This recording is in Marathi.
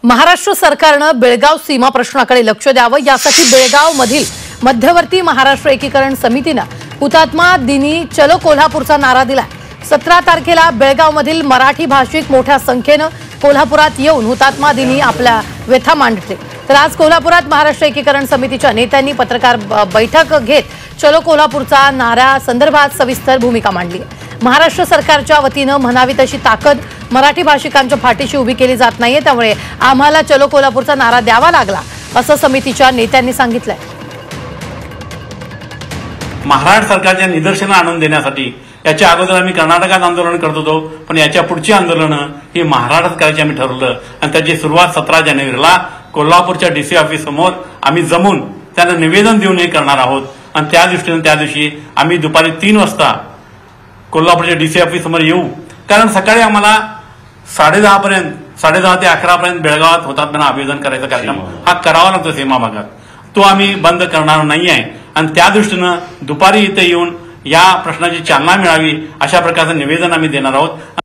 महाराष्ट्र सरकारनं बेळगाव सीमा प्रश्नाकडे लक्ष द्यावं यासाठी बेळगाव मधील मध्यवर्ती महाराष्ट्र एकीकरण समितीने हुतात्मा दिनी चलो कोल्हापूरचा नारा दिला। 17 तारखेला बेळगाव मधील मराठी भाषिक मोठ्या संख्येने कोल्हापुरात येऊन हुतात्मा दिनी आपल्या व्यथा मांडले। तर आज कोल्हापुरात महाराष्ट्र एकीकरण समितीच्या नेत्यांनी पत्रकार बैठक घेत चलो कोल्हापूरचा नारा संदर्भात सविस्तर भूमिका मांडली। महाराष्ट्र सरकारच्या वतीने म्हणावी तशी ताकद मराठी भाषिकांच्या पाठीशी उभी केली जात नाहीये, त्यामुळे आम्हाला चलो कोल्हापूरचा नारा द्यावा लागला असं समितीच्या नेत्यांनी सांगितलंय। महाराष्ट्र सरकारच्या निदर्शनं आणून देण्यासाठी याच्या अगोदर आम्ही कर्नाटकात आंदोलन करत होतो, पण याच्या पुढची आंदोलनं ही महाराष्ट्रात करायची आम्ही ठरवलं आणि त्याची सुरुवात 17 जानेवारीला कोल्हापूरच्या डीसी ऑफिस समोर आम्ही जमून त्यांना निवेदन देऊन हे करणार आहोत। आणि त्या दृष्टीने त्या दिवशी आम्ही दुपारी 3 वाजता कोल्हापूरच्या डीसी ऑफिस समोर येऊ, कारण सकाळी आम्हाला 10:30 पर्यंत 10:30 ते 11 पर्यंत बेळगावात हुतात्म्यांना अभिवादन करायचा कार्यक्रम हा करावा लागतो सीमा भागात, तो आम्ही बंद करणार नाही आहे। आणि त्या दृष्टीने दुपारी इथे येऊन या प्रश्नाची चालना मिळावी अशा प्रकारचं निवेदन आम्ही देणार आहोत।